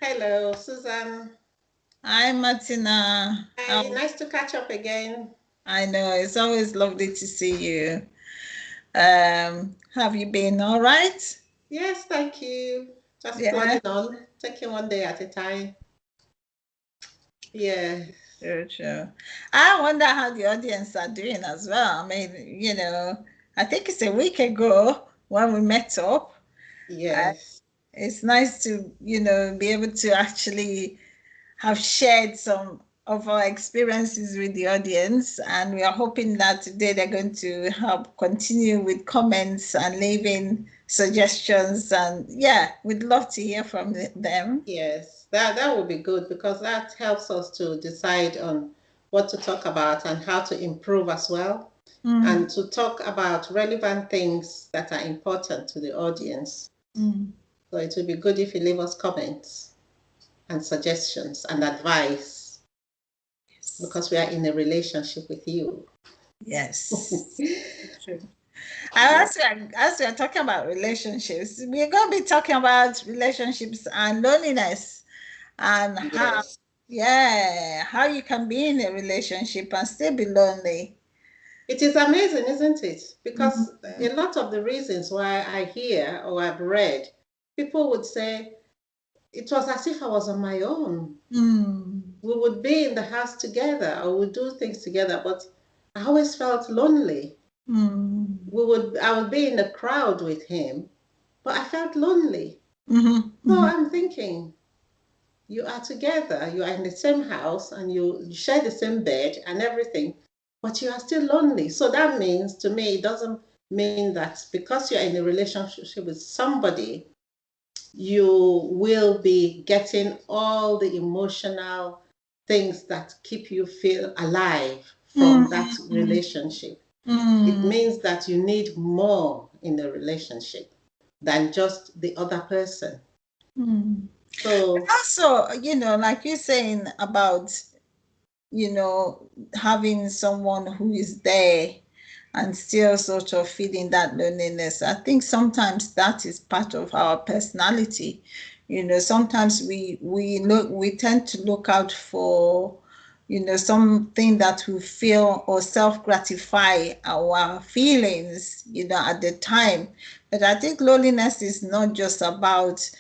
Hello, Susan. Hi, Martina. Hi, nice to catch up again. I know it's always lovely to see you. Have you been all right? Yes, thank you. Just Yeah, plodding on, taking one day at a time. Yeah, sure, sure. I wonder how the audience are doing as well. I mean, I think it's a week ago when we met up. Uh, yes. it's nice to, be able to actually have shared some of our experiences with the audience, and we are hoping that today they're going to help continue with comments and leaving suggestions. And yeah, we'd love to hear from them. Yes, that would be good because that helps us to decide on what to talk about and how to improve as well, Mm, and to talk about relevant things that are important to the audience. mm. So it would be good if you leave us comments and suggestions and advice Yes. because we are in a relationship with you. Yes. True. And as we are talking about relationships, we're going to be talking about relationships and loneliness, and Yes. how you can be in a relationship and still be lonely. It is amazing, isn't it? Mhm. Because a lot of the reasons why I hear or I've read, people would say, it was as if I was on my own. Mm. We would be in the house together or we'd do things together, but I always felt lonely. Mm. I would be in the crowd with him, but I felt lonely. Mhm. So Mhm. I'm thinking, you are together, you are in the same house, and you share the same bed and everything, but you are still lonely. So that means to me, it doesn't mean that because you're in a relationship with somebody, you will be getting all the emotional things that keep you feel alive from that Mm. relationship. It Mm. means that you need more in a relationship than just the other person. Mm. So, Also, like you're saying about, having someone who is there and still sort of feeling that loneliness. I think sometimes that is part of our personality. Sometimes we tend to look out for, something that will feel or self-gratify our feelings, at the time. But I think loneliness is not just about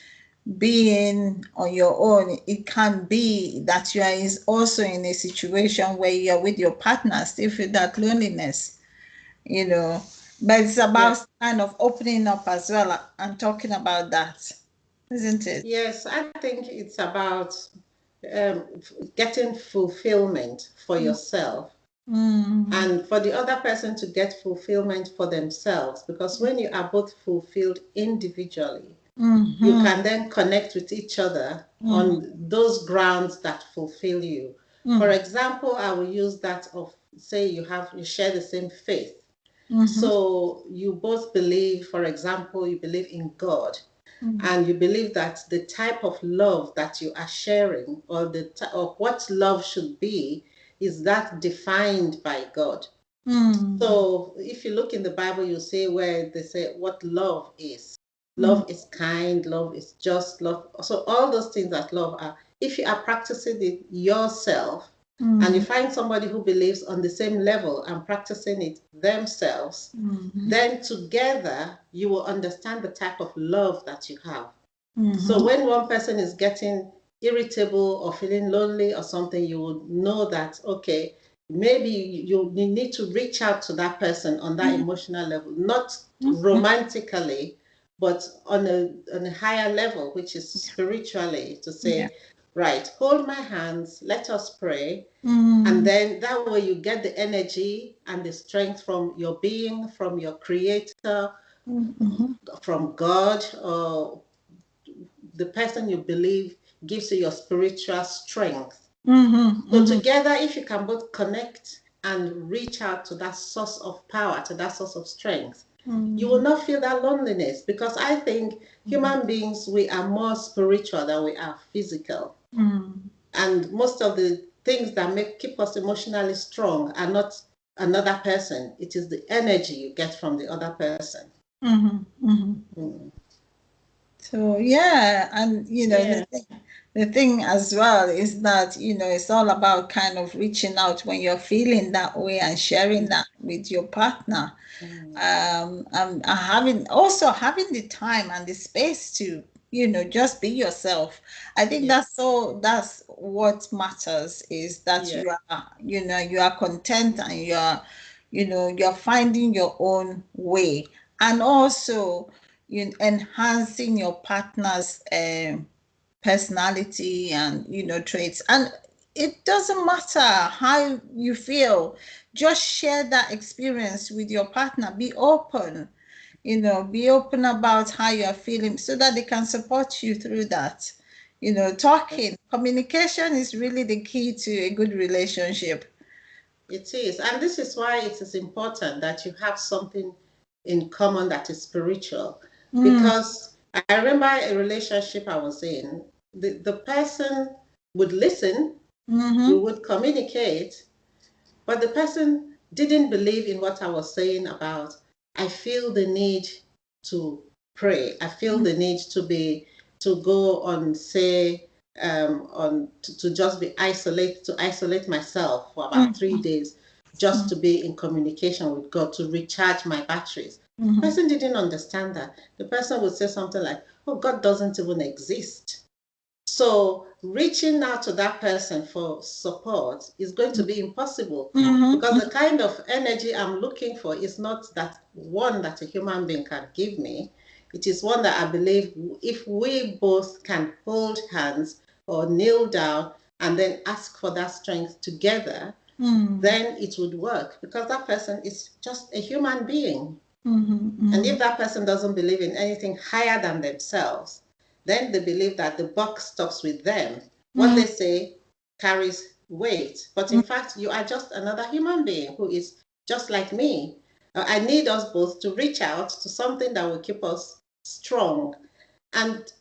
being on your own. It can be that you are also in a situation where you're with your partner, still feel that loneliness, you know. But it's yeah. about kind of opening up as well and talking about that, isn't it? Yes, I think it's about getting fulfillment for yourself Mm, and for the other person to get fulfillment for themselves. Because when you are both fulfilled individually, you mm-hmm, can then connect with each other mm, on those grounds that fulfill you. For mm, example, I will use that of say you share the same faith. mm-hmm, So you both believe, for example, you believe in God mm, and you believe that the type of love that you are sharing or or what love should be is that defined by God. mm, So if you look in the Bible, you see where they say what love is. mm, Love is kind, love is just, love. So all those things that love are, if you are practicing it yourself and you mm, find somebody who believes on the same level and practicing it themselves, mm, then together you will understand the type of love that you have. So mm, when one person is getting irritable or feeling lonely or something, you would know that, okay, maybe you need to reach out to that person on that emotional level, not mm, romantically, but on a higher level, which is spiritually, to yeah. say, right, hold my hands, let us pray. And Mm, then that way you get the energy and the strength from your being, from your creator, mm, mhm, from God, or the person you believe gives you your spiritual strength. mhm, So mhm, together, if you can both connect and reach out to that source of power, to that source of strength, you will mhm, not feel that loneliness because I think mhm, human beings, we are more spiritual than we are physical. mm. And most of the things that keep us emotionally strong are not another person. It is the energy you get from the other person. Mhm, mhm. Mm. So yeah, and Yeah. the thing as well is that, it's all about kind of reaching out when you're feeling that way and sharing Mm, that with your partner. mm, Having the time and the space to, just be yourself. I think yes, that's what matters, is that yeah, you are content, and you're finding your own way, and also enhancing your partner's personality and traits. And it doesn't matter how you feel, just share that experience with your partner. Be open, be open about how you're feeling, so that they can support you through that. Talking, yes. communication is really the key to a good relationship. It is. And this is why it is important that you have something in common that is spiritual. Mm, Because I remember a relationship I was in, the person would listen, we mm-hmm, would communicate, but the person didn't believe in what I was saying about, I feel the need to pray. I feel the need to go on, say, to just be to isolate myself for about mm-hmm, 3 days, just to be in communication with God, to recharge my batteries. The mm-hmm, person didn't understand that. The person would say something like, oh, God doesn't even exist. So reaching out to that person for support is going to be impossible, because mm-hmm, the kind of energy I'm looking for is not that one that a human being can give me. It is one that I believe if we both can hold hands or kneel down and then ask for that strength together, mm-hmm, then it would work, because that person is just a human being. And mm-hmm, if that person doesn't believe in anything higher than themselves, then they believe that the buck stops with them. What mm-hmm, they say carries weight. But in fact, you are just another human being who is just like me. I need us both to reach out to something that will keep us strong. And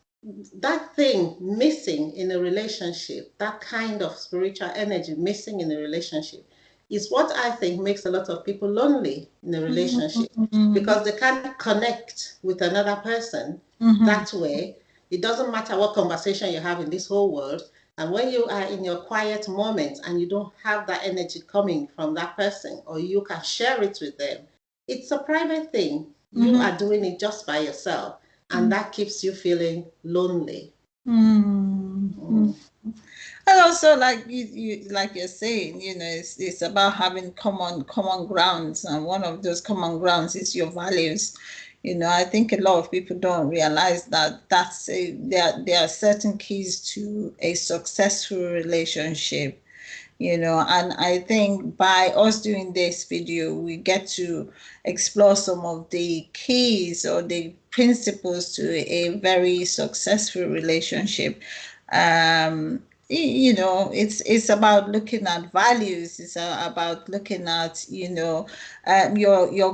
that thing missing in a relationship, that kind of spiritual energy missing in a relationship, is what I think makes a lot of people lonely in a relationship, mm-hmm, because they can't connect with another person mm-hmm, that way. It doesn't matter what conversation you have in this whole world. And when you are in your quiet moments and you don't have that energy coming from that person, or you can share it with them, it's a private thing. You mm-hmm, are doing it just by yourself, and that keeps you feeling lonely. mm-hmm. Mm. And also, like like you're saying, it's about having common grounds, and one of those common grounds is your values. I think a lot of people don't realize that there are certain keys to a successful relationship. And I think by us doing this video, we get to explore some of the keys or the principles to a very successful relationship. It's about looking at values. It's about looking at your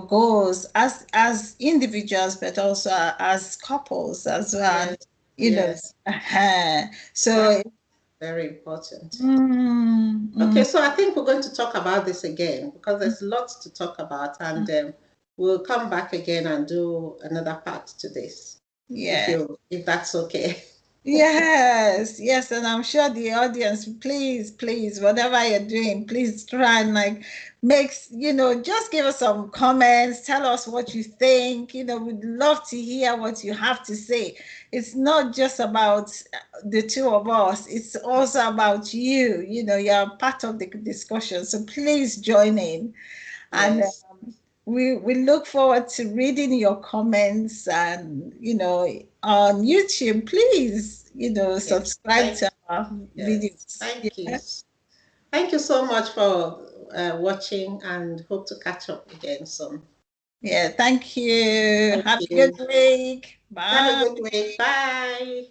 goals as individuals, but also as couples as well. And Yes, yes, so. that's very important. Mm, Okay, mm, so I think we're going to talk about this again, because there's lots to talk about, and we'll come back again and do another part to this, yeah. if that's okay. Yes, yes, and I'm sure the audience, please, please, whatever you're doing, please try and like just give us some comments, tell us what you think. We'd love to hear what you have to say. It's not just about the two of us, it's also about you. You're part of the discussion, so please join in. And Yes. we look forward to reading your comments, and on YouTube, please, Yes. subscribe to our Yes. videos. Thank you. Yeah. Thank you so much for watching, and hope to catch up again soon. Yeah, thank you. Thank Have a good you. week. Have a Bye. good week. Bye.